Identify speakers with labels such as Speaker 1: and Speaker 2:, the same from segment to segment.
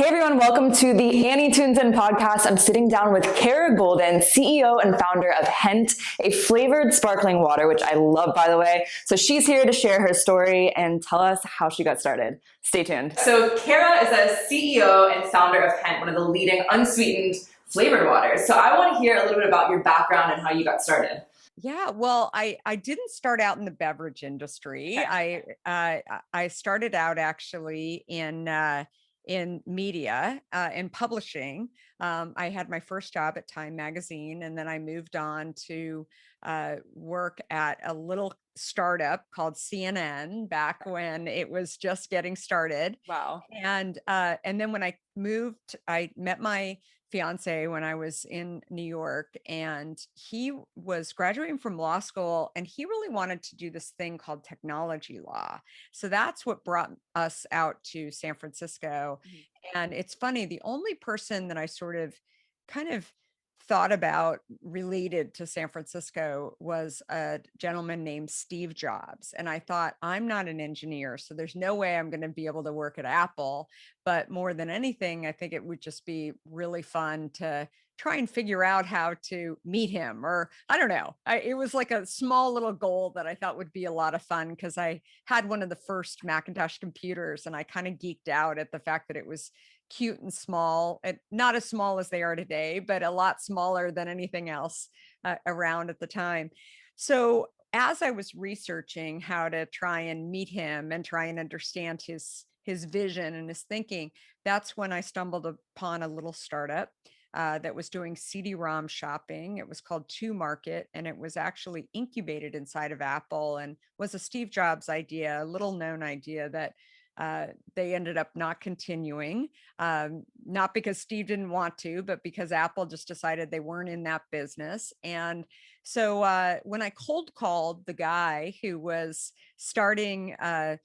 Speaker 1: Hey everyone, welcome to the Annie Tunes In podcast. I'm sitting down with Kara Goldin, CEO and founder of Hent, a flavored sparkling water, which I love, by the way. So she's here to share her story and tell us how she got started. Stay tuned. So Kara is a CEO and founder of Hent, one of the leading unsweetened flavored waters. So I want to hear a little bit about your background and how you got started.
Speaker 2: Yeah, well, I didn't start out in the beverage industry.
Speaker 1: Okay.
Speaker 2: I started out actually in media and publishing. I had my first job at Time Magazine, and then I moved on to work at a little startup called CNN back when it was just getting started.
Speaker 1: Wow.
Speaker 2: And then when I moved, I met my fiance when I was in New York, and he was graduating from law school, and he really wanted to do this thing called technology law. So that's what brought us out to San Francisco. And it's funny, the only person that I sort of kind of thought about related to San Francisco was a gentleman named Steve Jobs. And I thought, I'm not an engineer, so there's no way I'm going to be able to work at Apple. But more than anything, I think it would just be really fun to try and figure out how to meet him, or I don't know. It was like a small little goal that I thought would be a lot of fun, because I had one of the first Macintosh computers, and I kind of geeked out at the fact that it was cute and small, and not as small as they are today, but a lot smaller than anything else around at the time. So as I was researching how to try and meet him and try and understand his vision and his thinking, that's when I stumbled upon a little startup that was doing CD-ROM shopping. It was called To Market, and it was actually incubated inside of Apple and was a Steve Jobs idea, a little known idea that they ended up not continuing, not because Steve didn't want to, but because Apple just decided they weren't in that business. And so when I cold called the guy who was starting a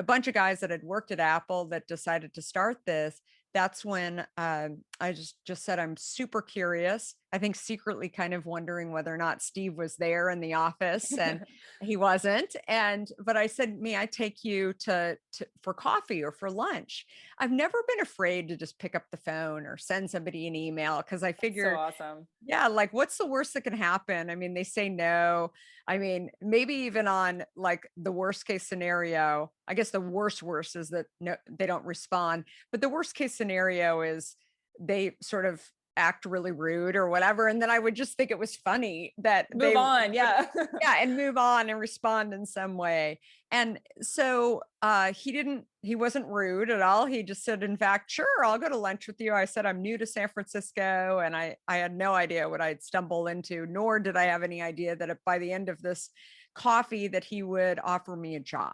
Speaker 2: bunch of guys that had worked at Apple that decided to start this, that's when I just said, I'm super curious. I think secretly kind of wondering whether or not Steve was there in the office, and he wasn't. But I said, may I take you to for coffee or for lunch? I've never been afraid to just pick up the phone or send somebody an email, because I figured,
Speaker 1: So awesome.
Speaker 2: yeah, like what's the worst that can happen? I mean, they say no. I mean, maybe even on like the worst case scenario, I guess the worst is that no, they don't respond. But the worst case scenario is they sort of act really rude or whatever. And then I would just think it was funny that
Speaker 1: Move on. Yeah.
Speaker 2: yeah, and move on and respond in some way. And so he wasn't rude at all. He just said, in fact, sure, I'll go to lunch with you. I said, I'm new to San Francisco, and I had no idea what I'd stumble into, nor did I have any idea that by the end of this coffee that he would offer me a job.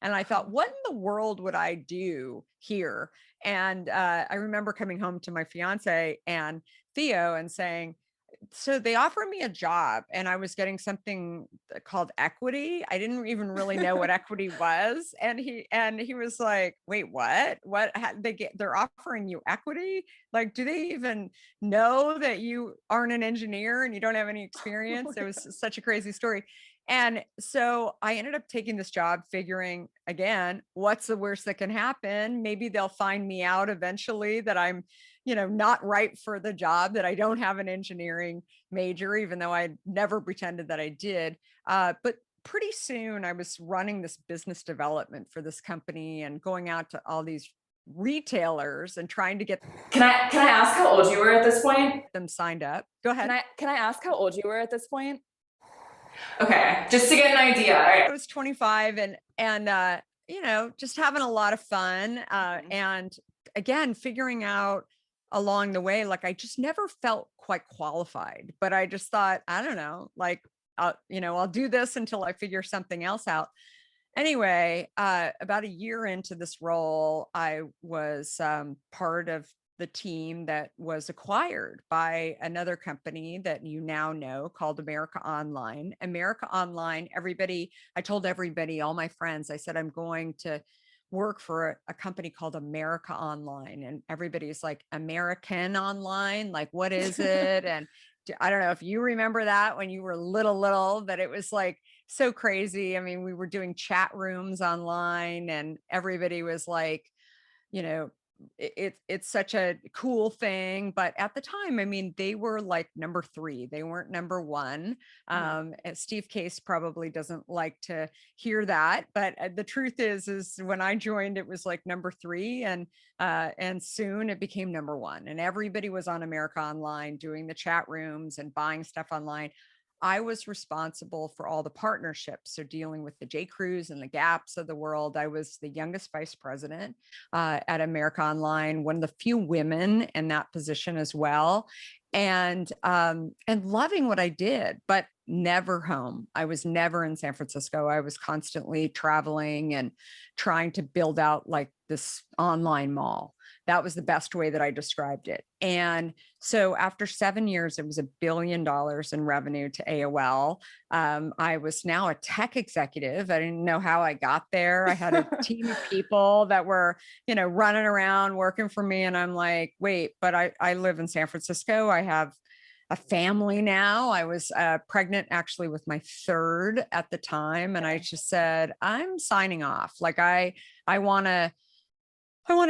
Speaker 2: And I thought, what in the world would I do here? And I remember coming home to my fiance and Theo and saying, so they offered me a job, and I was getting something called equity. I didn't even really know what equity was. And he was like, wait, what? They're offering you equity? Like, do they even know that you aren't an engineer and you don't have any experience? It was such a crazy story. And so I ended up taking this job, figuring, again, what's the worst that can happen? Maybe they'll find me out eventually that I'm, not right for the job, that I don't have an engineering major, even though I never pretended that I did. But pretty soon I was running this business development for this company and going out to all these retailers and trying to get
Speaker 1: Can I ask how old you were at this point?
Speaker 2: them signed up. Go ahead.
Speaker 1: Can I ask how old you were at this point? Okay, just to get an idea. All right.
Speaker 2: I was 25, and just having a lot of fun, and again figuring out along the way, like I just never felt quite qualified, but I just thought, I don't know, like I'll do this until I figure something else out. Anyway, about a year into this role, I was part of the team that was acquired by another company that you now know called America Online. America Online, I told everybody, all my friends, I said, I'm going to work for a company called America Online. And everybody's like, American Online? Like, what is it? And I don't know if you remember that when you were little, but it was like so crazy. I mean, we were doing chat rooms online, and everybody was like, it's such a cool thing. But at the time, I mean, they were like number 3. They weren't number 1. And Steve Case probably doesn't like to hear that, but the truth is when I joined, it was like number 3, and soon it became number 1. And everybody was on America Online doing the chat rooms and buying stuff online. I was responsible for all the partnerships. So dealing with the J. Crews and the Gaps of the world. I was the youngest vice president at America Online, one of the few women in that position as well. And loving what I did, but never home. I was never in San Francisco. I was constantly traveling and trying to build out like this online mall. That was the best way that I described it. And so after 7 years, it was $1 billion in revenue to AOL. I was now a tech executive. I didn't know how I got there. I had a team of people that were, running around working for me. And I'm like, wait, but I live in San Francisco. I have a family now. I was pregnant actually with my 3rd at the time. And I just said, I'm signing off. Like I want to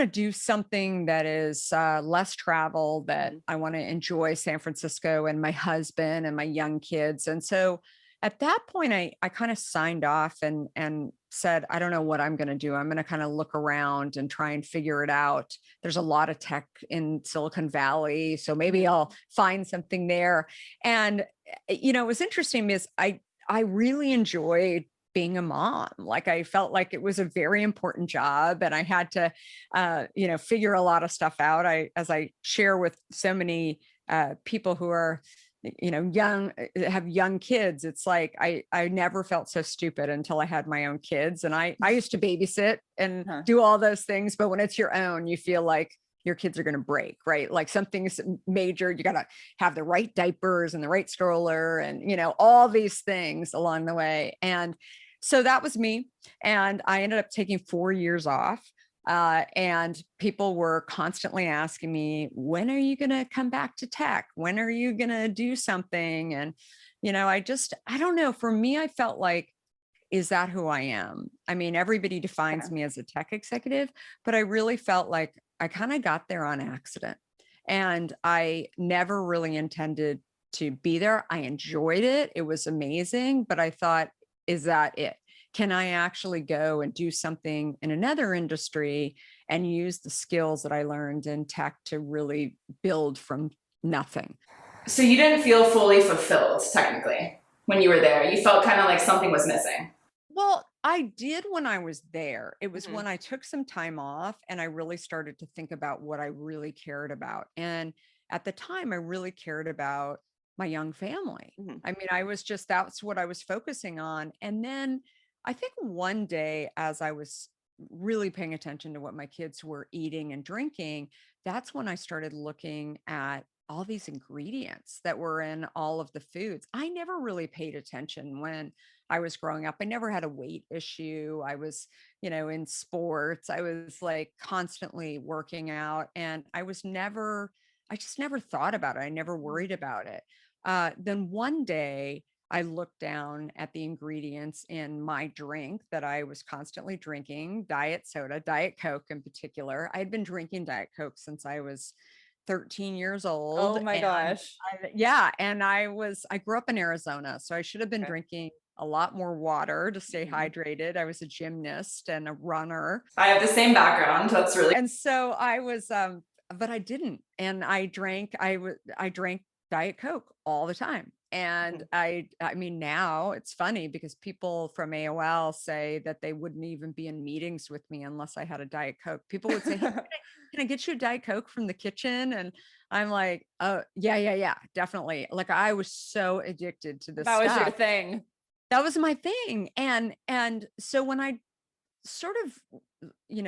Speaker 2: do something that is less travel, that I want to enjoy San Francisco and my husband and my young kids. And so at that point, I kind of signed off and said, I don't know what I'm going to do. I'm going to kind of look around and try and figure it out. There's a lot of tech in Silicon Valley, so maybe I'll find something there. And, it was interesting because I really enjoyed being a mom. Like I felt like it was a very important job and I had to, figure a lot of stuff out. As I share with so many people who are, young, have young kids, it's like, I never felt so stupid until I had my own kids. And I used to babysit and do all those things. But when it's your own, you feel like your kids are going to break, right? Like something's major. You got to have the right diapers and the right stroller and, all these things along the way. And so that was me. And I ended up taking 4 years off. And people were constantly asking me, when are you going to come back to tech? When are you going to do something? And, I don't know. For me, I felt like, is that who I am? I mean, everybody defines me as a tech executive, but I really felt like I kind of got there on accident. And I never really intended to be there. I enjoyed it. It was amazing. But I thought, is that it? Can I actually go and do something in another industry and use the skills that I learned in tech to really build from nothing?
Speaker 1: So you didn't feel fully fulfilled, technically, when you were there. You felt kind of like something was missing.
Speaker 2: Well, I did when I was there. It was when I took some time off and I really started to think about what I really cared about. And at the time, I really cared about my young family. I mean, that's what I was focusing on. And then I think one day, as I was really paying attention to what my kids were eating and drinking, that's when I started looking at all these ingredients that were in all of the foods. I never really paid attention when I was growing up. I never had a weight issue. I was, in sports. I was like constantly working out and I just never thought about it. I never worried about it. Then one day I looked down at the ingredients in my drink that I was constantly drinking, diet soda, Diet Coke in particular. I had been drinking Diet Coke since I was 13 years old.
Speaker 1: Oh my gosh.
Speaker 2: And I grew up in Arizona, so I should have been drinking a lot more water to stay hydrated. I was a gymnast and a runner.
Speaker 1: I have the same background. That's really.
Speaker 2: And so I was, but I didn't. And I drank Diet Coke all the time. And I mean, now it's funny because people from AOL say that they wouldn't even be in meetings with me unless I had a Diet Coke. People would say, hey, can I get you a Diet Coke from the kitchen? And I'm like, oh, yeah, definitely. Like I was so addicted to this
Speaker 1: That was
Speaker 2: stuff.
Speaker 1: your thing.
Speaker 2: That was my thing. And so when I sort of,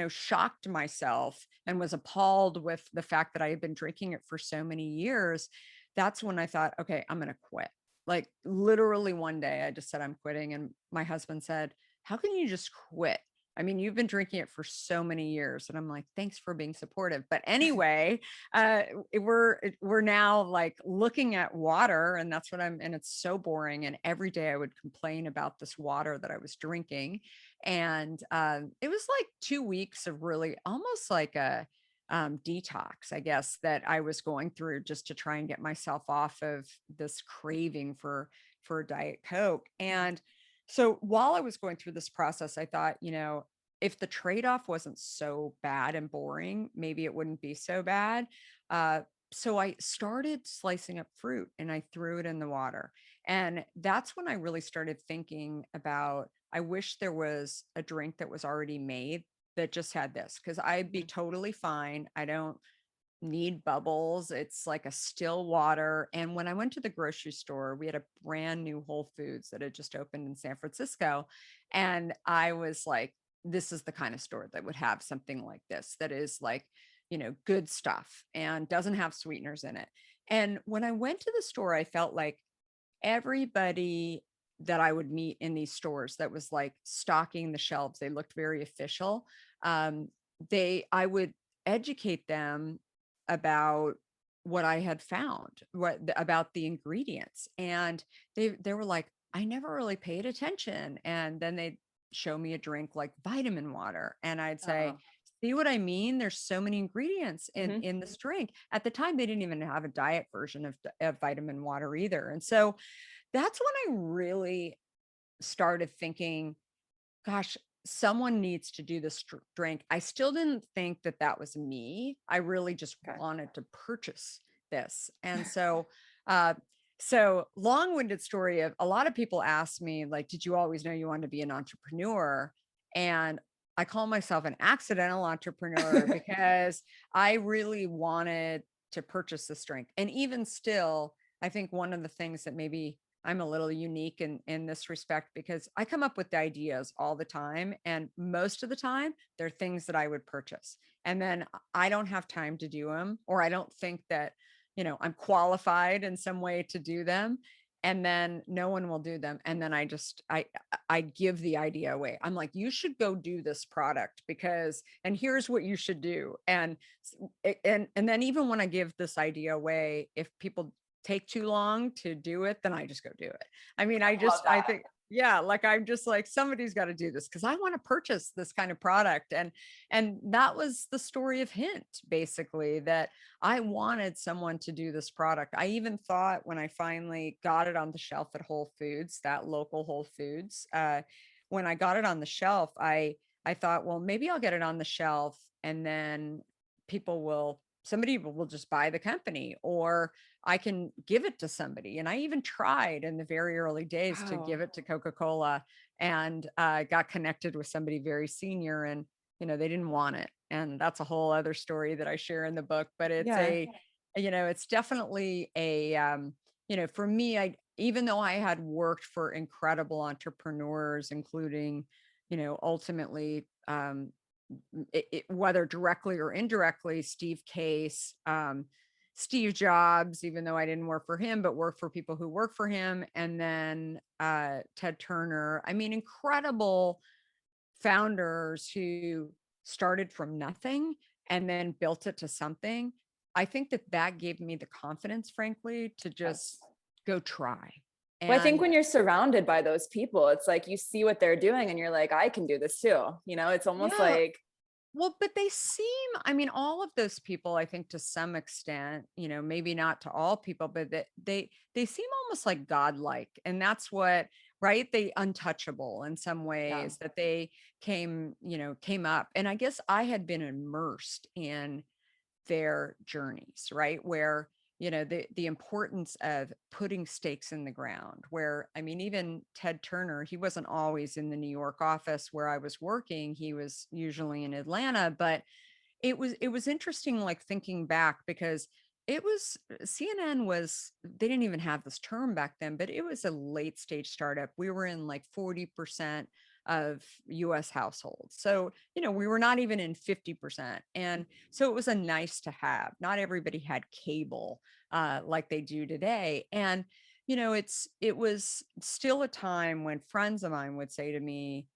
Speaker 2: shocked myself and was appalled with the fact that I had been drinking it for so many years, that's when I thought, okay, I'm going to quit. Like literally one day I just said, I'm quitting. And my husband said, how can you just quit? I mean, you've been drinking it for so many years. And I'm like, thanks for being supportive. But anyway, we're now like looking at water and and it's so boring. And every day I would complain about this water that I was drinking. And it was like 2 weeks of really almost like a detox, I guess, that I was going through just to try and get myself off of this craving for Diet Coke. And so while I was going through this process, I thought, if the trade-off wasn't so bad and boring, maybe it wouldn't be so bad. So I started slicing up fruit and I threw it in the water. And that's when I really started thinking about, I wish there was a drink that was already made that just had this, because I'd be totally fine. I don't need bubbles. It's like a still water. And when I went to the grocery store, we had a brand new Whole Foods that had just opened in San Francisco. And I was like, this is the kind of store that would have something like this, that is like, good stuff and doesn't have sweeteners in it. And when I went to the store, I felt like everybody that I would meet in these stores that was like stocking the shelves, they looked very official. I would educate them about what I had found, about the ingredients. And they were like, I never really paid attention. And then they'd show me a drink like vitamin water. And I'd say,
Speaker 1: Oh.
Speaker 2: see what I mean? There's so many ingredients
Speaker 1: Mhm.
Speaker 2: in this drink. At the time, they didn't even have a diet version of vitamin water either. And so that's when I really started thinking, gosh, someone needs to do this drink. I still didn't think that that was me. I really just
Speaker 1: Okay.
Speaker 2: wanted to purchase this. And so long-winded story of, a lot of people ask me, like, did you always know you wanted to be an entrepreneur? And I call myself an accidental entrepreneur because I really wanted to purchase this drink. And even still, I think one of the things that maybe I'm a little unique in this respect, because I come up with ideas all the time. And most of the time, they're things that I would purchase. And then I don't have time to do them, or I don't think that, I'm qualified in some way to do them. And then no one will do them. And then I give the idea away. I'm like, you should go do this product because, and here's what you should do. And then even when I give this idea away, if people take too long to do it, then I just go do it. I mean,
Speaker 1: I love
Speaker 2: I
Speaker 1: that.
Speaker 2: think, yeah, like I'm just like, somebody's got to do this because I want to purchase this kind of product. And that was the story of Hint, basically, that I wanted someone to do this product. I even thought when I finally got it on the shelf at Whole Foods, that local Whole Foods, when I got it on the shelf, I thought, well, maybe I'll get it on the shelf and then somebody will just buy the company, or I can give it to somebody. And I even tried in the very early days to
Speaker 1: Wow.
Speaker 2: give it to Coca-Cola, and got connected with somebody very senior, and they didn't want it. And that's a whole other story that I share in the book. But
Speaker 1: Yeah.
Speaker 2: it's definitely for me, even though I had worked for incredible entrepreneurs, including, ultimately, whether directly or indirectly, Steve Case, Steve Jobs, even though I didn't work for him, but worked for people who work for him, and then Ted Turner. I mean, incredible founders who started from nothing and then built it to something. I think that gave me the confidence, frankly, to just
Speaker 1: Yes.
Speaker 2: go try.
Speaker 1: Well, I think
Speaker 2: And
Speaker 1: when you're surrounded by those people, it's like you see what they're doing and you're like, I can do this too. It's almost
Speaker 2: yeah,
Speaker 1: like,
Speaker 2: well, but they seem, I mean, all of those people, I think to some extent, maybe not to all people, but that they seem almost like godlike. And that's what, right? They untouchable in some
Speaker 1: yeah.
Speaker 2: ways, that they came up. And I guess I had been immersed in their journeys, right? Where, the importance of putting stakes in the ground, where, I mean, even Ted Turner, he wasn't always in the New York office where I was working. He was usually in Atlanta. But it was interesting, like thinking back, because CNN was, they didn't even have this term back then, but it was a late stage startup. We were in like 40% of US households. So, we were not even in 50%. And so it was a nice to have. Not everybody had cable like they do today. And, it was still a time when friends of mine would say to me,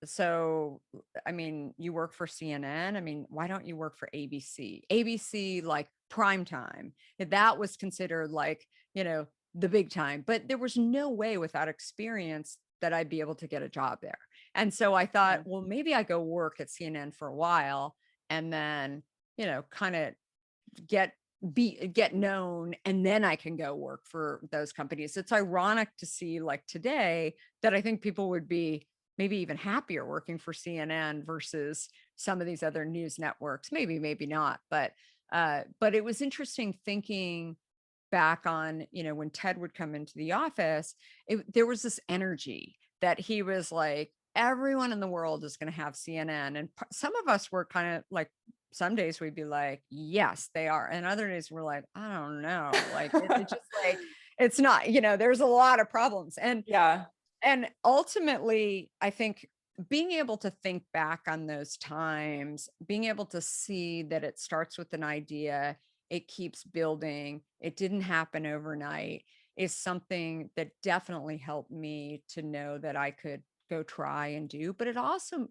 Speaker 2: so, I mean, you work for CNN. I mean, why don't you work for ABC? ABC, like prime time. That was considered like, the big time, but there was no way without experience that I'd be able to get a job there. And so I thought,
Speaker 1: Yeah.
Speaker 2: well, maybe I go work at CNN for a while and then kind of get known, and then I can go work for those companies. It's ironic to see like today that I think people would be maybe even happier working for CNN versus some of these other news networks. Maybe not, but it was interesting thinking back on, when Ted would come into the office, there was this energy that he was like, everyone in the world is going to have CNN. And some of us were kind of like, some days we'd be like, yes, they are. And other days we're like, I don't know. Like, it's just like, it's not, there's a lot of problems. And
Speaker 1: Yeah.
Speaker 2: and ultimately, I think being able to think back on those times, being able to see that it starts with an idea, it keeps building, it didn't happen overnight, is something that definitely helped me to know that I could go try and do. But it also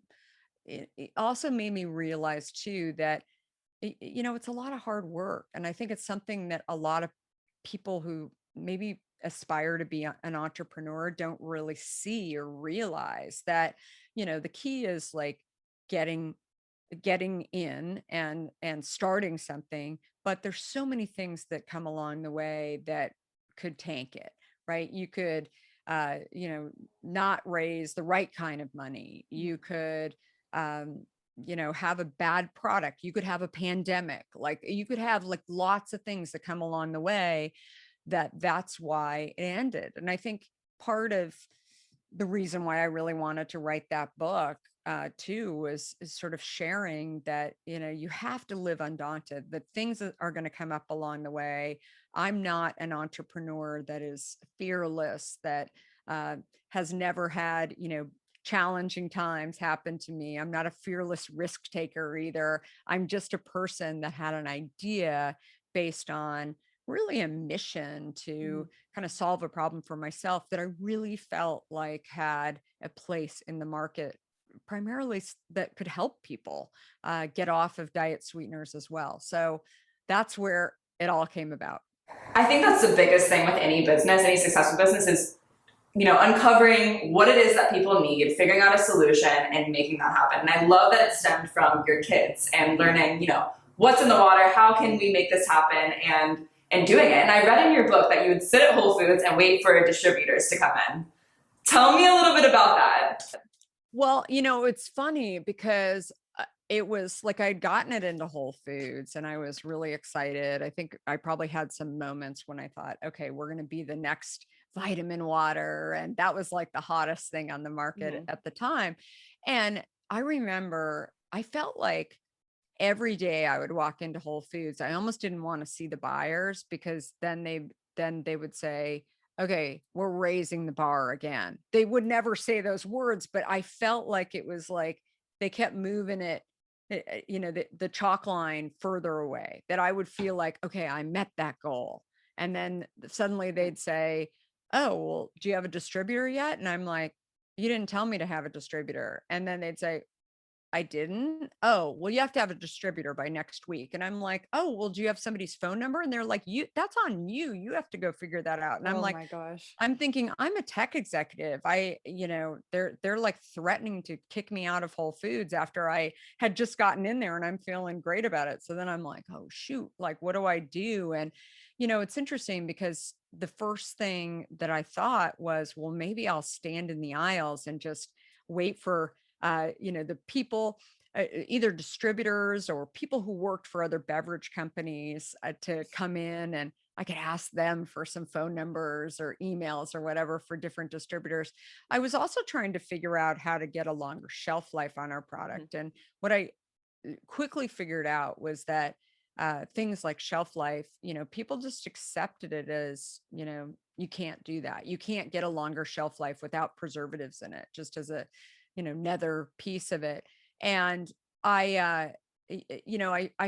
Speaker 2: made me realize too that it's a lot of hard work. And I think it's something that a lot of people who maybe aspire to be an entrepreneur don't really see or realize that, the key is like getting in and starting something, but there's so many things that come along the way that could tank it, right? You could not raise the right kind of money. You could have a bad product. You could have a pandemic. Like you could have like lots of things that come along the way that's why it ended. And I think part of the reason why I really wanted to write that book too was is sort of sharing that, you have to live undaunted, that things that are going to come up along the way. I'm not an entrepreneur that is fearless, that has never had, challenging times happen to me. I'm not a fearless risk taker either. I'm just a person that had an idea based on really a mission to kind of solve a problem for myself that I really felt like had a place in the market, primarily that could help people get off of diet sweeteners as well. So that's where it all came about.
Speaker 1: I think that's the biggest thing with any business, any successful business is, uncovering what it is that people need, figuring out a solution and making that happen. And I love that it stemmed from your kids and learning, what's in the water, how can we make this happen, and doing it. And I read in your book that you would sit at Whole Foods and wait for distributors to come in. Tell me a little bit about that.
Speaker 2: Well, it's funny because it was like I'd gotten it into Whole Foods and I was really excited. I think I probably had some moments when I thought, okay, we're going to be the next vitamin water. And that was like the hottest thing on the market at the time. And I remember I felt like every day I would walk into Whole Foods, I almost didn't want to see the buyers, because then they would say, okay, we're raising the bar again. They would never say those words, but I felt like it was like they kept moving it, the chalk line further away, that I would feel like, okay, I met that goal. And then suddenly they'd say, oh, well, do you have a distributor yet? And I'm like, you didn't tell me to have a distributor. And then they'd say, I didn't. Oh, well, you have to have a distributor by next week. And I'm like, oh, well, do you have somebody's phone number? And they're like, that's on you. You have to go figure that out. And I'm like,
Speaker 1: My gosh.
Speaker 2: I'm thinking I'm a tech executive. They're like threatening to kick me out of Whole Foods after I had just gotten in there and I'm feeling great about it. So then I'm like, oh shoot, like, what do I do? And, it's interesting because the first thing that I thought was, well, maybe I'll stand in the aisles and just wait for the people, either distributors or people who worked for other beverage companies to come in, and I could ask them for some phone numbers or emails or whatever for different distributors. I was also trying to figure out how to get a longer shelf life on our product. And what I quickly figured out was that things like shelf life, people just accepted it as, you can't do that. You can't get a longer shelf life without preservatives in it, just as a nether piece of it. And I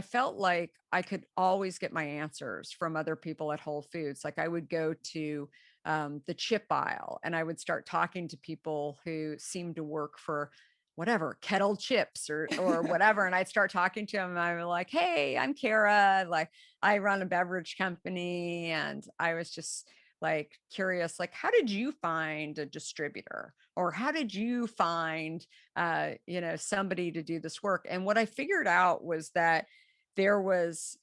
Speaker 2: felt like I could always get my answers from other people at Whole Foods. Like I would go to the chip aisle and I would start talking to people who seemed to work for whatever, Kettle Chips or whatever. And I'd start talking to them and I was like, hey, I'm Kara. Like I run a beverage company. And I was just like curious, like, how did you find a distributor, or how did you find, somebody to do this work? And what I figured out was that there was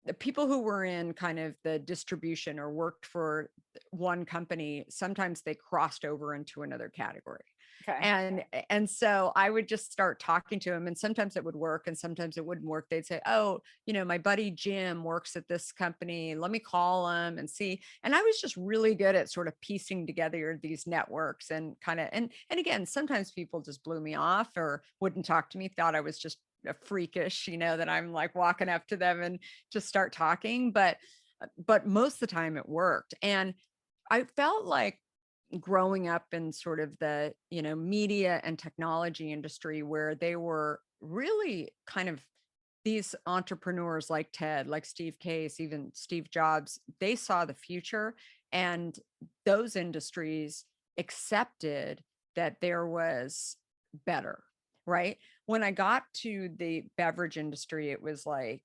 Speaker 2: the people who were in kind of the distribution or worked for one company, sometimes they crossed over into another category.
Speaker 1: Okay.
Speaker 2: And so I would just start talking to him, and sometimes it would work and sometimes it wouldn't work. They'd say, "Oh, my buddy Jim works at this company. Let me call him and see." And I was just really good at sort of piecing together these networks and kind of and again, sometimes people just blew me off or wouldn't talk to me, thought I was just a freakish, that I'm like walking up to them and just start talking. But most of the time it worked. And I felt like growing up in sort of the media and technology industry where they were really kind of these entrepreneurs like Ted, like Steve Case, even Steve Jobs, they saw the future, and those industries accepted that there was better, right? When I got to the beverage industry, it was like,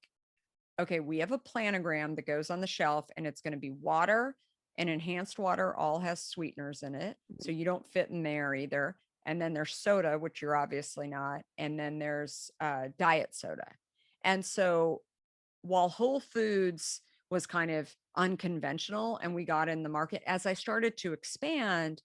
Speaker 2: okay, we have a planogram that goes on the shelf, and it's going to be water, and enhanced water all has sweeteners in it. So you don't fit in there either. And then there's soda, which you're obviously not. And then there's diet soda. And so while Whole Foods was kind of unconventional and we got in the market, as I started to expand,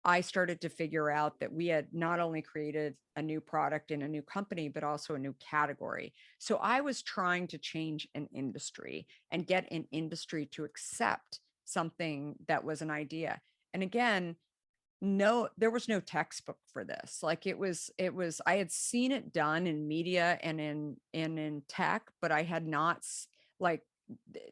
Speaker 2: I started to figure out that we had not only created a new product in a new company, but also a new category. So I was trying to change an industry and get an industry to accept something that was an idea. And again, no, there was no textbook for this. Like I had seen it done in media and in tech, but I had not like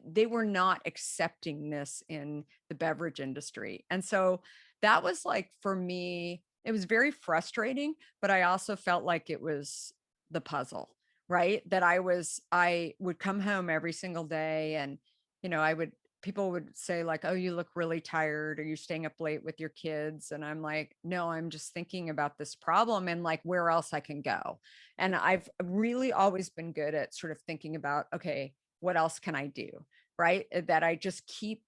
Speaker 2: they were not accepting this in the beverage industry. And so that was like, for me, it was very frustrating, but I also felt like it was the puzzle, right? That I would come home every single day, and, people would say like, "Oh, you look really tired. Are you staying up late with your kids?" And I'm like, "No, I'm just thinking about this problem and like where else I can go." And I've really always been good at sort of thinking about, okay, what else can I do? Right. That I just keep,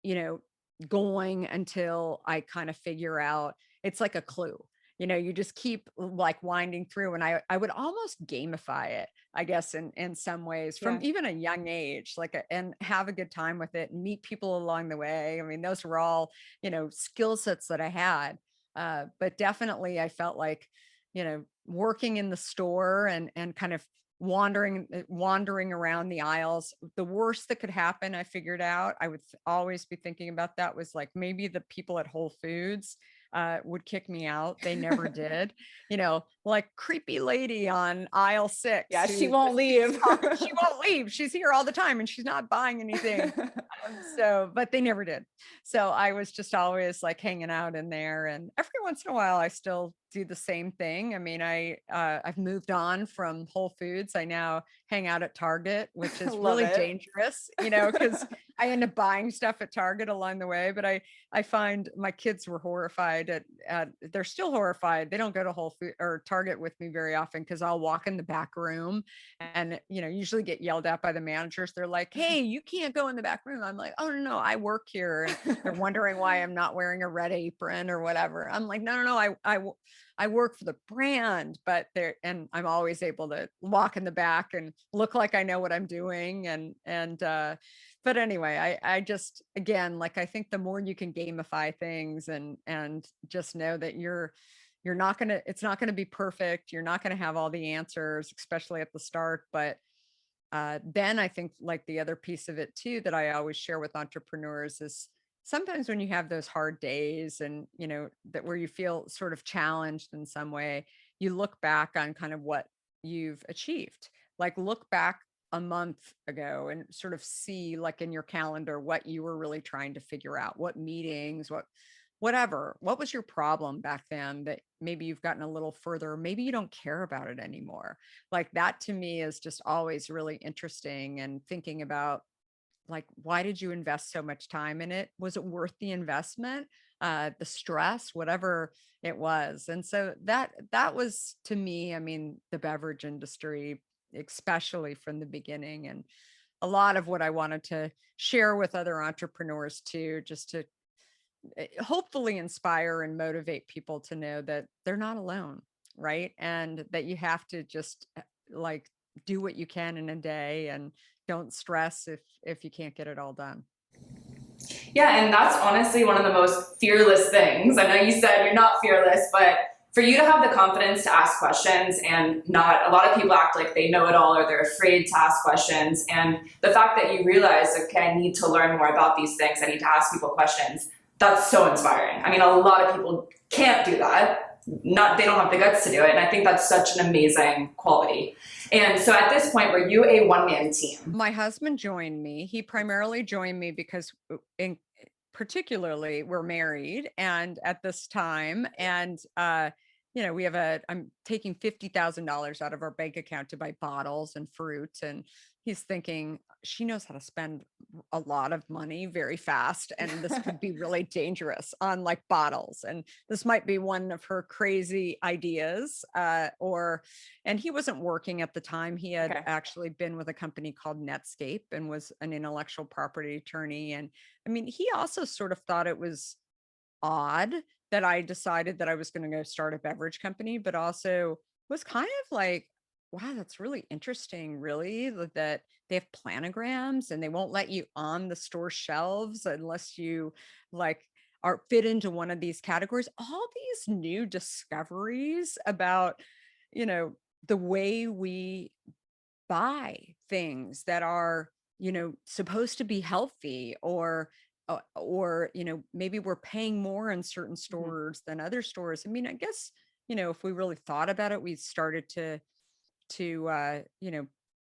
Speaker 2: you know, going until I kind of figure out, it's like a clue. You just keep like winding through, and I would almost gamify it, I guess, in some ways from
Speaker 1: Yeah.
Speaker 2: even a young age, and have a good time with it and meet people along the way. I mean, those were all, skill sets that I had. But definitely I felt like, working in the store and kind of wandering around the aisles, the worst that could happen, I figured out, I would always be thinking about that, was like maybe the people at Whole Foods would kick me out. They never did. Like creepy lady on aisle 6
Speaker 1: Yeah, she
Speaker 2: who
Speaker 1: won't
Speaker 2: just keeps
Speaker 1: leave.
Speaker 2: talking. She won't leave. She's here all the time and she's not buying anything. But they never did. So I was just always like hanging out in there, and every once in a while I still do the same thing. I mean, I've moved on from Whole Foods. I now hang out at Target, which is
Speaker 1: Love
Speaker 2: really
Speaker 1: it.
Speaker 2: dangerous, because I end up buying stuff at Target along the way. But I find my kids were horrified they're still horrified. They don't go to Whole Food or Target with me very often, because I'll walk in the back room and, usually get yelled at by the managers. They're like, "Hey, you can't go in the back room." I'm like, "Oh, no, I work here." And they're wondering why I'm not wearing a red apron or whatever. I'm like, "No, no, no, I work for the brand." And I'm always able to walk in the back and look like I know what I'm doing. But anyway, I just, again, like, I think the more you can gamify things and just know that it's not going to be perfect. You're not going to have all the answers, especially at the start. But then I think, like, the other piece of it too that I always share with entrepreneurs is, sometimes when you have those hard days and, that where you feel sort of challenged in some way, you look back on kind of what you've achieved. Like, look back a month ago and sort of see, like, in your calendar, what you were really trying to figure out, what meetings, what was your problem back then that maybe you've gotten a little further, maybe you don't care about it anymore. Like, that to me is just always really interesting, and thinking about, like, why did you invest so much time in it? Was it worth the investment? The stress, whatever it was. And so that was, to me, I mean, the beverage industry, especially from the beginning, and a lot of what I wanted to share with other entrepreneurs too, just to hopefully inspire and motivate people to know that they're not alone, right? And that you have to just like do what you can in a day and don't stress if you can't get it all done.
Speaker 1: Yeah, and that's honestly one of the most fearless things. I know you said you're not fearless, but for you to have the confidence to ask questions and not, a lot of people act like they know it all or they're afraid to ask questions. And the fact that you realize, okay, I need to learn more about these things, I need to ask people questions, that's so inspiring. I mean, a lot of people can't do that. They don't have the guts to do it. And I think that's such an amazing quality. And so at this point, were you a one-man team?
Speaker 2: My husband joined me. He primarily joined me because in particularly we're married and at this time, and I'm taking $50,000 out of our bank account to buy bottles and fruit, and he's thinking she knows how to spend a lot of money very fast, and this could be really dangerous on like bottles, and this might be one of her crazy ideas. And he wasn't working at the time. He had actually been with a company called Netscape and was an intellectual property attorney. And I mean, he also sort of thought it was odd that I decided that I was going to go start a beverage company, but also was kind of like, wow, that's really interesting, really, that they have planograms and they won't let you on the store shelves unless you like are fit into one of these categories. All these new discoveries about, you know, the way we buy things that are, supposed to be healthy, or maybe we're paying more in certain stores than other stores. I mean, I guess, if we really thought about it, we started to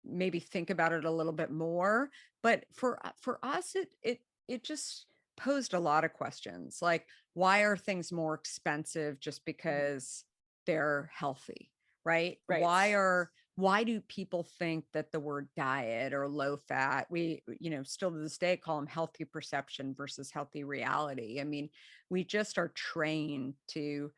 Speaker 2: maybe think about it a little bit more. But for us, it just posed a lot of questions, like, why are things more expensive just because they're healthy, right?
Speaker 1: Right.
Speaker 2: Why do people think that the word diet or low fat, we, still to this day call them healthy perception versus healthy reality? I mean, we just are trained to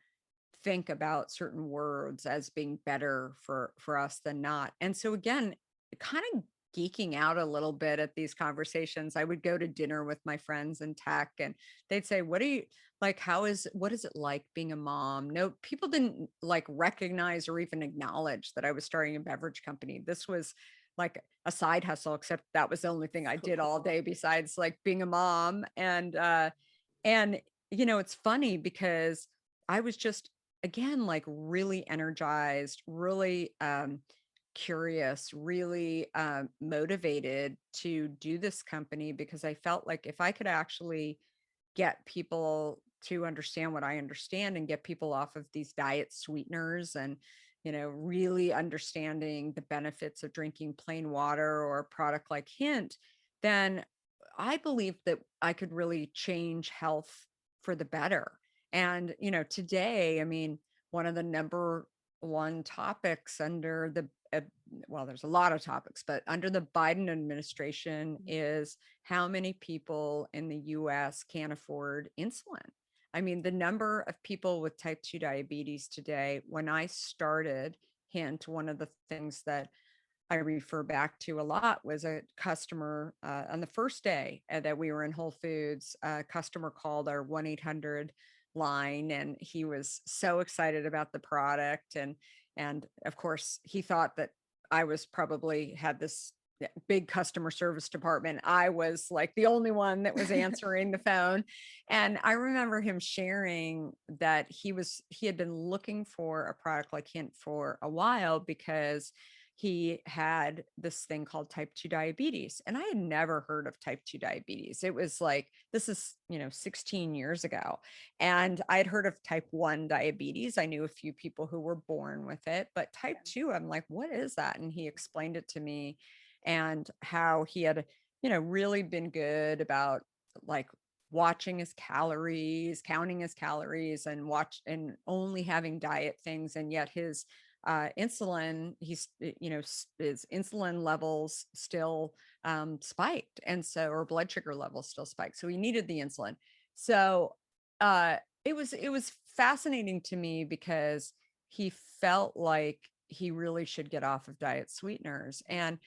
Speaker 2: think about certain words as being better for us than not. And so again, kind of geeking out a little bit at these conversations. I would go to dinner with my friends in tech and they'd say, what do you like, what is it like being a mom? No, people didn't like recognize or even acknowledge that I was starting a beverage company. This was like a side hustle, except that was the only thing I did all day besides like being a mom. And it's funny because I was just, again, like really energized, really curious, really motivated to do this company, because I felt like if I could actually get people to understand what I understand and get people off of these diet sweeteners, and really understanding the benefits of drinking plain water or a product like Hint, then I believe that I could really change health for the better. And today, I mean, one of the number one topics under the well, there's a lot of topics, but under the Biden administration is how many people in the US can't afford insulin. I mean, the number of people with type 2 diabetes today, when I started Hint, one of the things that I refer back to a lot was a customer on the first day that we were in Whole Foods. A customer called our 1-800 line, and he was so excited about the product. And of course, he thought that I was probably had this big customer service department. I was like the only one that was answering the phone. And I remember him sharing that he had been looking for a product like Hint for a while because he had this thing called type 2 diabetes. And I had never heard of type 2 diabetes. It was like, this is, 16 years ago. And I'd heard of type 1 diabetes. I knew a few people who were born with it, but type 2, I'm like, what is that? And he explained it to me, and how he had, really been good about like watching his calories, counting his calories, and only having diet things. And yet his insulin, his insulin levels still spiked. And so, or blood sugar levels still spiked. So he needed the insulin. So it was fascinating to me because he felt like he really should get off of diet sweeteners. And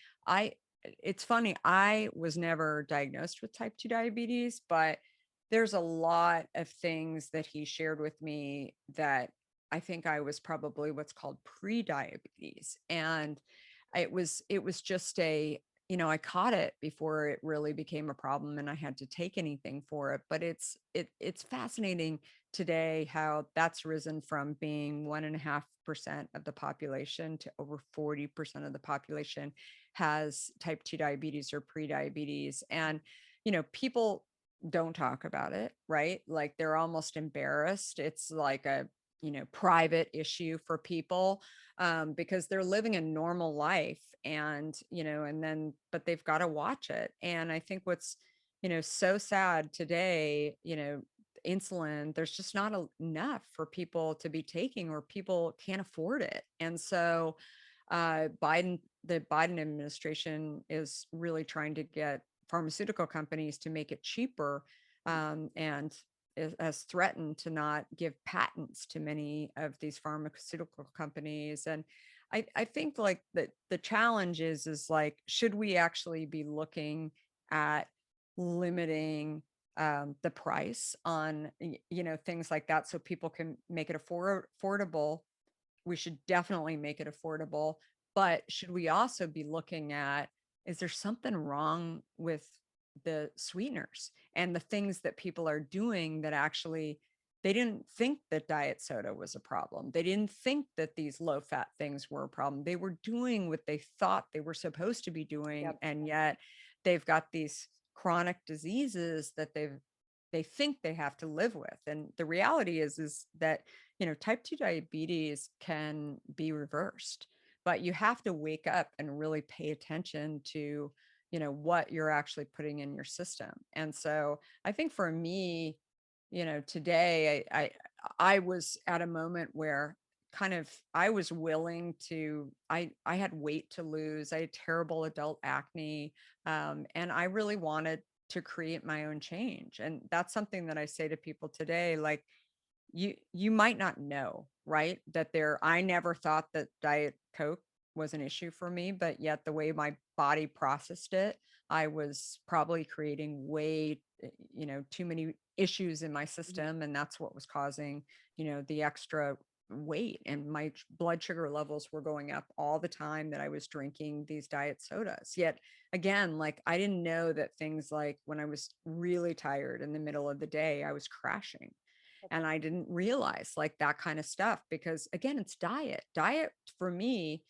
Speaker 2: it's funny, I was never diagnosed with type 2 diabetes, but there's a lot of things that he shared with me that I think I was probably what's called pre-diabetes. And it was just a, I caught it before it really became a problem and I had to take anything for it. But it's fascinating today how that's risen from being 1.5% of the population to over 40% of the population has type 2 diabetes or pre-diabetes. And, people don't talk about it, right? Like they're almost embarrassed. It's like a, private issue for people, because they're living a normal life, and, and then, but they've got to watch it. And I think what's, so sad today, insulin, there's just not enough for people to be taking, or people can't afford it. And so, the Biden administration is really trying to get pharmaceutical companies to make it cheaper, and has threatened to not give patents to many of these pharmaceutical companies. And I think like the challenge is like, should we actually be looking at limiting the price on, things like that so people can make it affordable? We should definitely make it affordable. But should we also be looking at, is there something wrong with the sweeteners and the things that people are doing that actually, they didn't think that diet soda was a problem. They didn't think that these low fat things were a problem. They were doing what they thought they were supposed to be doing.
Speaker 1: Yep.
Speaker 2: And yet they've got these chronic diseases that they think they have to live with. And the reality is that, type 2 diabetes can be reversed, but you have to wake up and really pay attention to, what you're actually putting in your system. And so I think for me, today I was at a moment where kind of I was willing to, I had weight to lose. I had terrible adult acne. And I really wanted to create my own change. And that's something that I say to people today, like, you might not know, right? I never thought that Diet Coke was an issue for me, but yet the way my body processed it, I was probably creating way, too many issues in my system. And that's what was causing, the extra weight, and my blood sugar levels were going up all the time that I was drinking these diet sodas. Yet again, like I didn't know that things like when I was really tired in the middle of the day, I was crashing. And I didn't realize like that kind of stuff, because again, it's diet for me,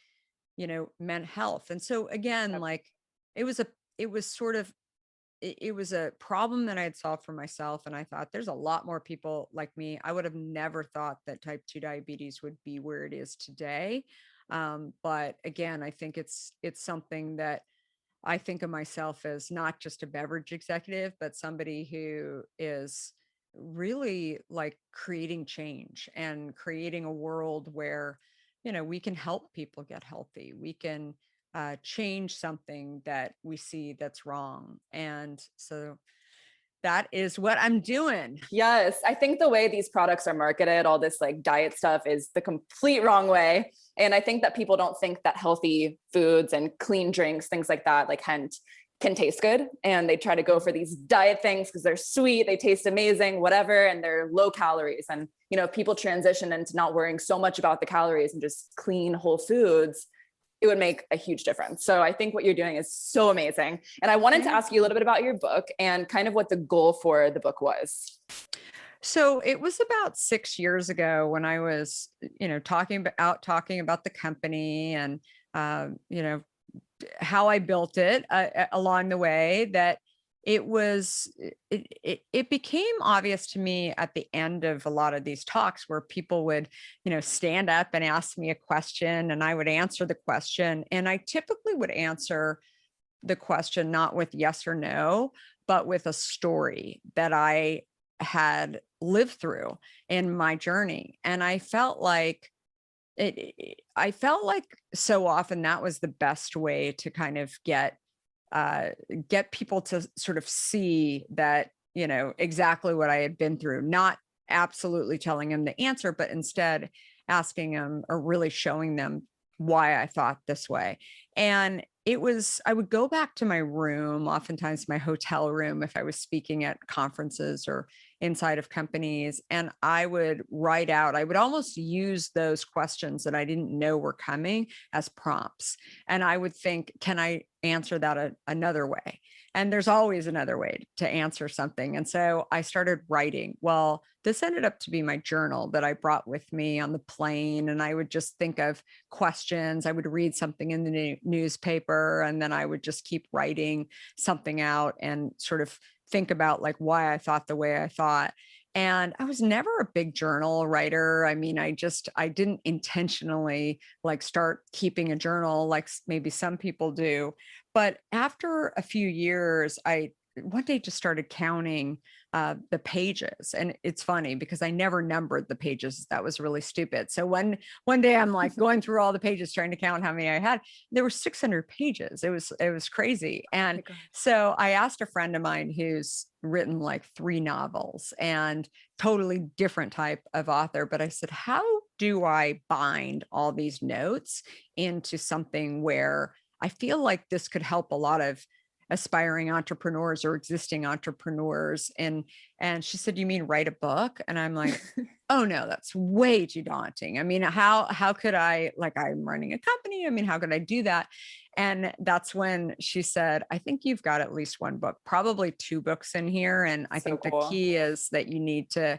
Speaker 2: meant health. And so again, like it was sort of, it was a problem that I had solved for myself. And I thought there's a lot more people like me. I would have never thought that type 2 diabetes would be where it is today. But again, I think it's something that I think of myself as not just a beverage executive, but somebody who is really like creating change and creating a world where, we can help people get healthy. We can change something that we see that's wrong. And so that is what I'm doing.
Speaker 1: Yes, I think the way these products are marketed, all this like diet stuff, is the complete wrong way. And I think that people don't think that healthy foods and clean drinks, things like that, like Hent, can taste good. And they try to go for these diet things because they're sweet, they taste amazing, whatever, and they're low calories. And, if people transition into not worrying so much about the calories and just clean whole foods, it would make a huge difference. So I think what you're doing is so amazing. And I wanted to ask you a little bit about your book and kind of what the goal for the book was.
Speaker 2: So it was about 6 years ago when I was, talking about the company and, how I built it along the way, that it became obvious to me at the end of a lot of these talks where people would, stand up and ask me a question and I would answer the question. And I typically would answer the question not with yes or no, but with a story that I had lived through in my journey. And I felt like so often that was the best way to kind of get people to sort of see that, exactly what I had been through, not absolutely telling them the answer, but instead asking them or really showing them why I thought this way. And I would go back to my room, oftentimes my hotel room, if I was speaking at conferences or inside of companies. And I would write out, I would almost use those questions that I didn't know were coming as prompts. And I would think, can I answer that another way? And there's always another way to answer something. And so I started writing. Well, this ended up to be my journal that I brought with me on the plane. And I would just think of questions. I would read something in the newspaper, and then I would just keep writing something out and sort of think about like why I thought the way I thought. And I was never a big journal writer. I mean, I didn't intentionally like start keeping a journal like maybe some people do. But after a few years, I one day just started counting the pages. And it's funny because I never numbered the pages. That was really stupid. So one day I'm like going through all the pages trying to count how many I had. There were 600 pages. It was crazy. And so I asked a friend of mine who's written like 3 novels and totally different type of author. But I said, how do I bind all these notes into something where I feel like this could help a lot of aspiring entrepreneurs or existing entrepreneurs? And she said, you mean write a book? And I'm like, oh no, that's way too daunting. I mean, how could I, like, I'm running a company. I mean, how could I do that? And that's when she said, I think you've got at least 1 book, probably 2 books in here. And I think the key is that you need to,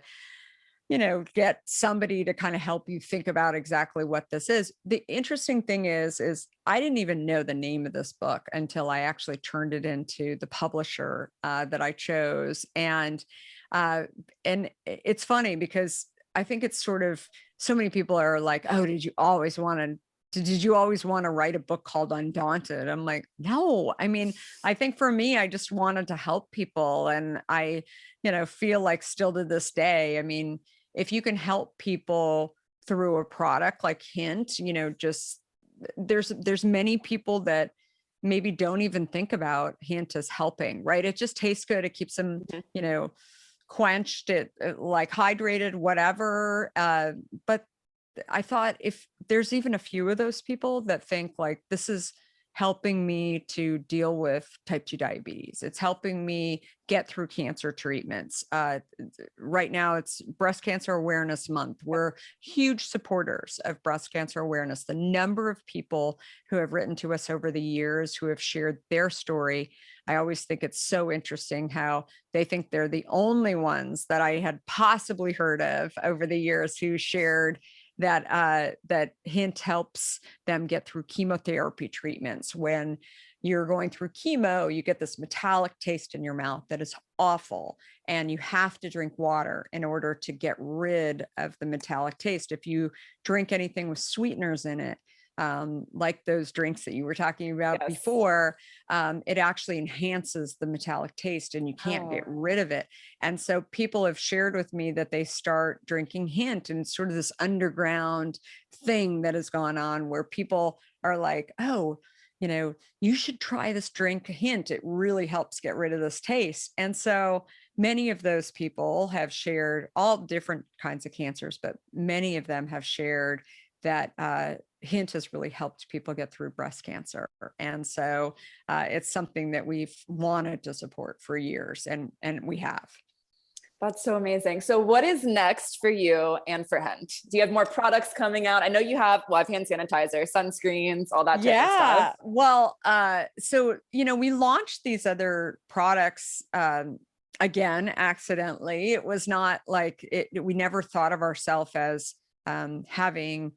Speaker 2: get somebody to kind of help you think about exactly what this is. The interesting thing is I didn't even know the name of this book until I actually turned it into the publisher that I chose. And it's funny because I think it's sort of, so many people are like, oh, did you always want to write a book called Undaunted? I'm like, no. I mean, I think for me, I just wanted to help people. And I, feel like still to this day, I mean, if you can help people through a product like Hint, just there's many people that maybe don't even think about Hint as helping, right? It just tastes good. It keeps them, quenched, it like hydrated, whatever. But I thought if there's even a few of those people that think like, this is helping me to deal with type 2 diabetes. It's helping me get through cancer treatments. Right now it's Breast Cancer Awareness Month. We're huge supporters of breast cancer awareness. The number of people who have written to us over the years who have shared their story, I always think it's so interesting how they think they're the only ones that I had possibly heard of over the years who shared that Hint helps them get through chemotherapy treatments. When you're going through chemo, you get this metallic taste in your mouth that is awful. And you have to drink water in order to get rid of the metallic taste. If you drink anything with sweeteners in it, like those drinks that you were talking about before, it actually enhances the metallic taste and you can't get rid of it. And so people have shared with me that they start drinking Hint, and sort of this underground thing that has gone on where people are like, oh, you should try this drink Hint. It really helps get rid of this taste. And so many of those people have shared all different kinds of cancers, but many of them have shared that Hint has really helped people get through breast cancer. And so it's something that we've wanted to support for years, and we have.
Speaker 1: That's so amazing. So what is next for you and for Hint? Do you have more products coming out? I know you have hand sanitizer, sunscreens, all that type of stuff.
Speaker 2: Well, so, we launched these other products again, accidentally. It was not like we never thought of ourselves as having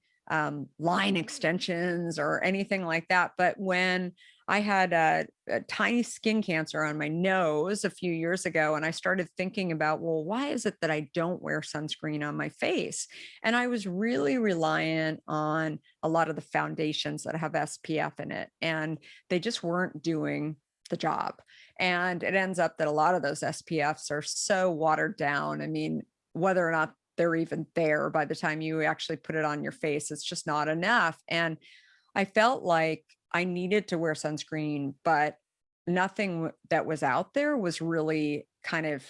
Speaker 2: line extensions or anything like that. But when I had a tiny skin cancer on my nose a few years ago, and I started thinking about, well, why is it that I don't wear sunscreen on my face? And I was really reliant on a lot of the foundations that have SPF in it, and they just weren't doing the job. And it ends up that a lot of those SPFs are so watered down. I mean, whether or not they're even there by the time you actually put it on your face, it's just not enough. And I felt like I needed to wear sunscreen, but nothing that was out there was really kind of,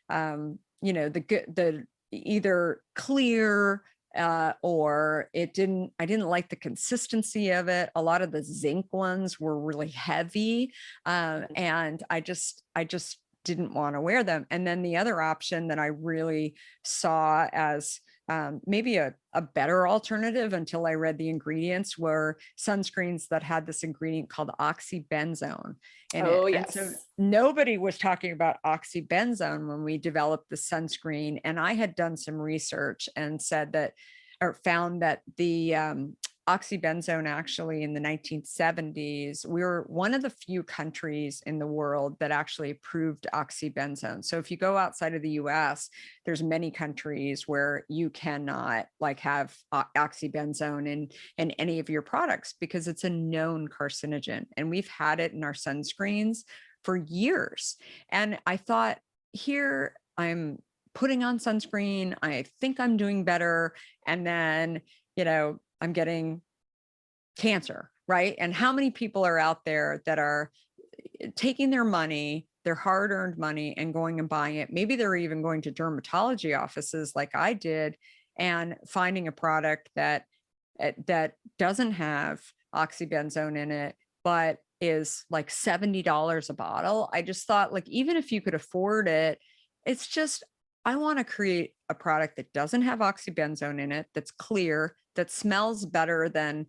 Speaker 2: the either clear or I didn't like the consistency of it. A lot of the zinc ones were really heavy. And I just didn't want to wear them. And then the other option that I really saw as maybe a better alternative until I read the ingredients were sunscreens that had this ingredient called oxybenzone in it. And so nobody was talking about oxybenzone when we developed the sunscreen. And I had done some research and said that, or found that the oxybenzone actually in the 1970s, we were one of the few countries in the world that actually approved oxybenzone. So if you go outside of the US, there's many countries where you cannot like have oxybenzone in any of your products because it's a known carcinogen. And we've had it in our sunscreens for years. And I thought, here I'm putting on sunscreen, I think I'm doing better. And then, I'm getting cancer, right? And how many people are out there that are taking their money, their hard-earned money, and going and buying it? Maybe they're even going to dermatology offices like I did and finding a product that doesn't have oxybenzone in it, but is like $70 a bottle. I just thought, like, even if you could afford it, it's just, I want to create a product that doesn't have oxybenzone in it, that's clear, that smells better than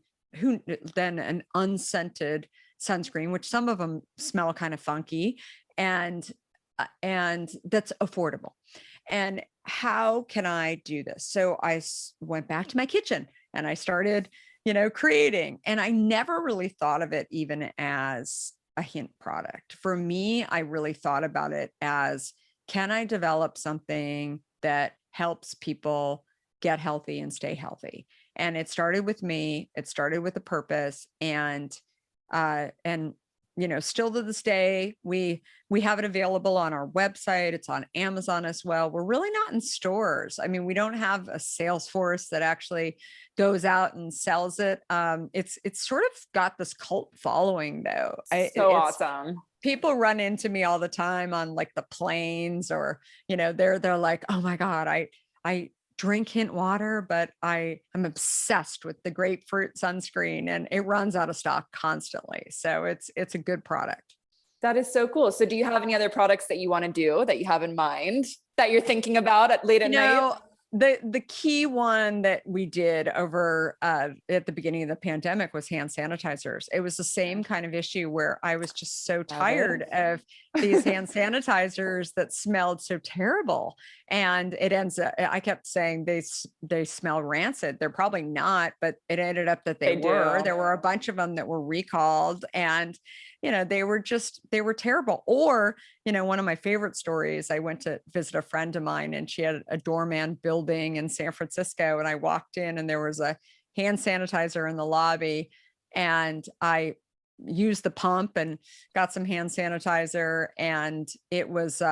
Speaker 2: an unscented sunscreen, which some of them smell kind of funky, and that's affordable. And how can I do this? So I went back to my kitchen and I started, creating, and I never really thought of it even as a hint product. For me, I really thought about it as, can I develop something that helps people get healthy and stay healthy? And it started with me. It started with a purpose, and still to this day, we have it available on our website. It's on Amazon as well. We're really not in stores. I mean, we don't have a sales force that actually goes out and sells it. It's sort of got this cult following though.
Speaker 1: It's awesome.
Speaker 2: People run into me all the time on like the planes, or, they're like, oh my God, I drink hint water, but I'm obsessed with the grapefruit sunscreen, and it runs out of stock constantly. So it's a good product.
Speaker 1: That is so cool. So do you have any other products that you want to do that you have in mind that you're thinking about at late at night?
Speaker 2: The key one that we did over at the beginning of the pandemic was hand sanitizers. It was the same kind of issue where I was just so tired of these hand sanitizers that smelled so terrible. And it ends up, I kept saying they smell rancid. They're probably not, but it ended up that they were. There were a bunch of them that were recalled, and they were terrible. Or, one of my favorite stories, I went to visit a friend of mine, and she had a doorman building in San Francisco. And I walked in and there was a hand sanitizer in the lobby, and I used the pump and got some hand sanitizer, and it was,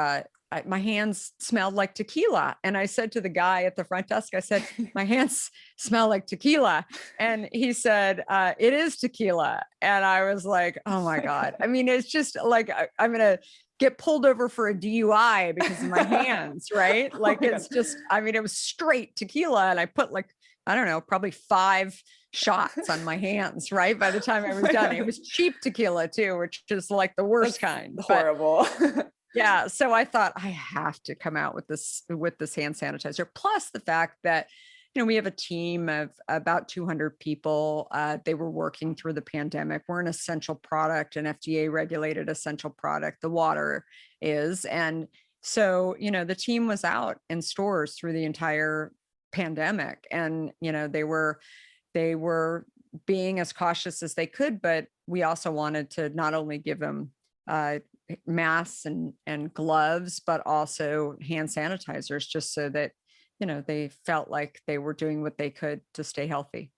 Speaker 2: my hands smelled like tequila. And I said to the guy at the front desk, I said, my hands smell like tequila. And he said, it is tequila. And I was like, oh my God. I mean, it's just like, I'm going to get pulled over for a DUI because of my hands, right? Like, it's just, I mean, it was straight tequila. And I put like, I don't know, probably 5 shots on my hands, right? By the time I was done, it was cheap tequila too, which is like the worst kind.
Speaker 1: Horrible.
Speaker 2: Yeah. So I thought, I have to come out with this hand sanitizer. Plus the fact that, we have a team of about 200 people. They were working through the pandemic. We're an essential product, an FDA regulated essential product. The water is. And so, the team was out in stores through the entire pandemic, and, they were being as cautious as they could, but we also wanted to not only give them masks and gloves, but also hand sanitizers, just so that, they felt like they were doing what they could to stay healthy.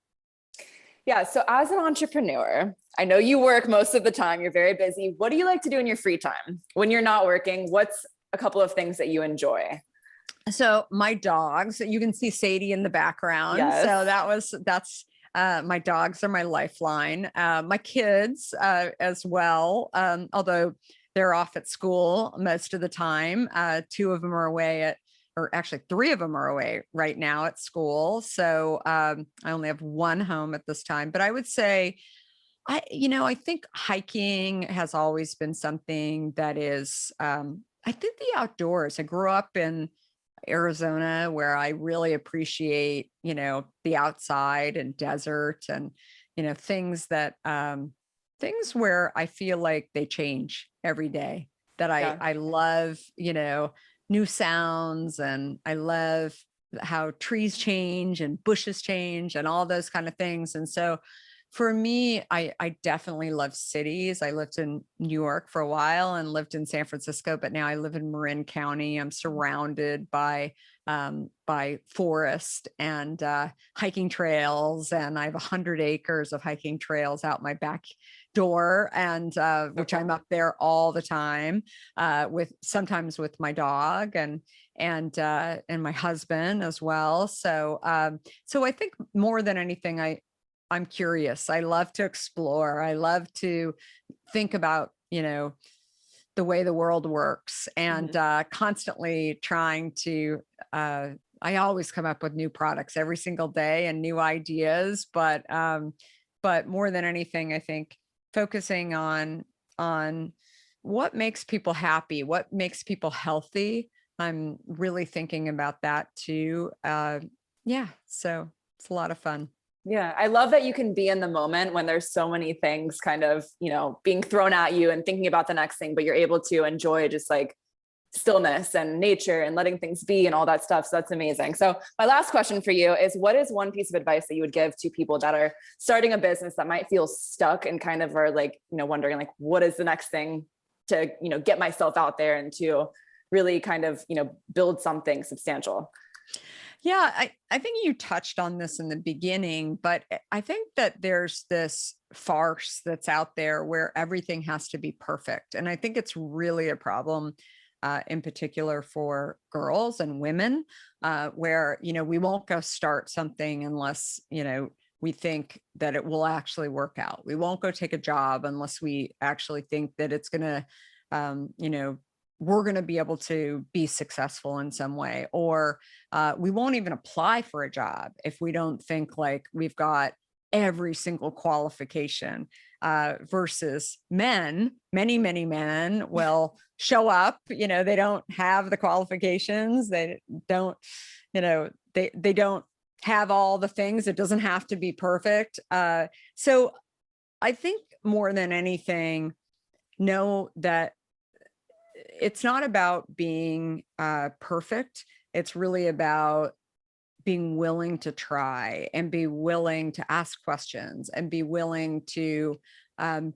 Speaker 1: Yeah. So as an entrepreneur, I know you work most of the time, you're very busy. What do you like to do in your free time when you're not working? What's a couple of things that you enjoy?
Speaker 2: So my dogs, you can see Sadie in the background.
Speaker 1: Yes.
Speaker 2: So that's my dogs are my lifeline. My kids as well, although they're off at school most of the time. 2 of them are away or actually 3 of them are away right now at school. So I only have 1 home at this time, but I would say, I think hiking has always been something that is I think the outdoors. I grew up in Arizona, where I really appreciate, the outside and desert and, things that, things where I feel like they change every day, that
Speaker 1: Yeah.
Speaker 2: I love, new sounds, and I love how trees change and bushes change and all those kind of things. And so for me, I definitely love cities. I lived in New York for a while and lived in San Francisco, but now I live in Marin County. I'm surrounded by forest and hiking trails, and I have 100 acres of hiking trails out my back door, and which I'm up there all the time, with sometimes with my dog and my husband as well. So so I think more than anything, I'm curious. I love to explore. I love to think about, the way the world works, and constantly trying to, I always come up with new products every single day and new ideas. But more than anything, I think focusing on what makes people happy, what makes people healthy. I'm really thinking about that too. Yeah. So it's a lot of fun.
Speaker 1: Yeah, I love that you can be in the moment when there's so many things kind of, being thrown at you and thinking about the next thing, but you're able to enjoy just like stillness and nature and letting things be and all that stuff. So that's amazing. So my last question for you is, what is one piece of advice that you would give to people that are starting a business that might feel stuck and kind of are like, wondering like, what is the next thing to, get myself out there and to really kind of, build something substantial?
Speaker 2: Yeah, I think you touched on this in the beginning, but I think that there's this farce that's out there where everything has to be perfect. And I think it's really a problem, in particular for girls and women, where, we won't go start something unless, we think that it will actually work out. We won't go take a job unless we actually think that it's going to, we're going to be able to be successful in some way. Or we won't even apply for a job if we don't think like we've got every single qualification, versus men. Many men will show up, they don't have the qualifications. They don't, they don't have all the things. It doesn't have to be perfect. So I think more than anything, know that it's not about being perfect. It's really about being willing to try and be willing to ask questions and be willing to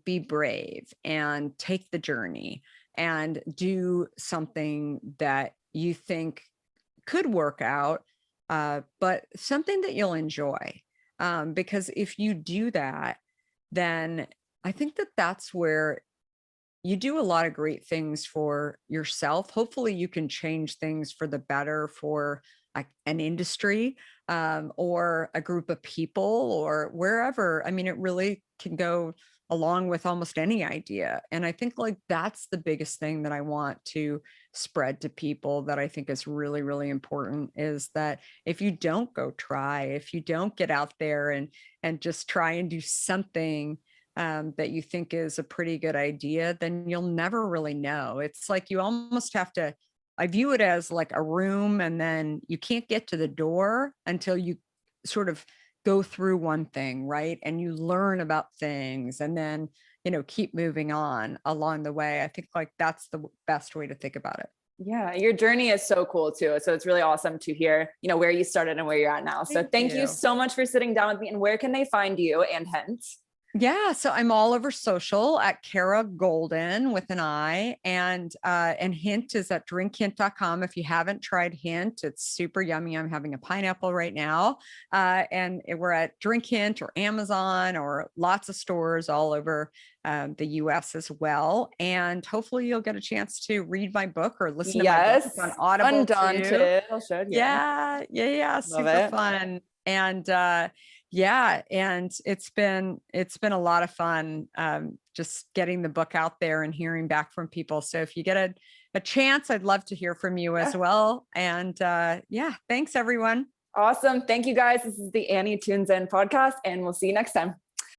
Speaker 2: be brave and take the journey and do something that you think could work out, but something that you'll enjoy. Because if you do that, then I think that that's where you do a lot of great things for yourself. Hopefully you can change things for the better for like an industry, or a group of people or wherever. I mean, it really can go along with almost any idea. And I think like that's the biggest thing that I want to spread to people, that I think is really, really important, is that if you don't go try, if you don't get out there and just try and do something that you think is a pretty good idea, then you'll never really know. It's like you almost have to, I view it as like a room, and then you can't get to the door until you sort of go through one thing, right? And you learn about things, and then, keep moving on along the way. I think like that's the best way to think about it.
Speaker 1: Yeah, your journey is so cool too. So it's really awesome to hear, where you started and where you're at now. So thank you so much for sitting down with me. And where can they find you and Hint?
Speaker 2: Yeah, so I'm all over social at Kara Goldin with an I, and Hint is at drinkhint.com. If you haven't tried Hint, it's super yummy. I'm having a pineapple right now, and we're at Drink Hint or Amazon or lots of stores all over the US as well. And hopefully you'll get a chance to read my book or listen to my book. It's on Audible
Speaker 1: Undaunted.
Speaker 2: too.
Speaker 1: I'll show you.
Speaker 2: Yeah, super fun. And yeah, and it's been a lot of fun, just getting the book out there and hearing back from people. So if you get a chance, I'd love to hear from you as well. And yeah, thanks everyone.
Speaker 1: Awesome. Thank you guys. This is the Annie Tunes In podcast, and we'll see you next time.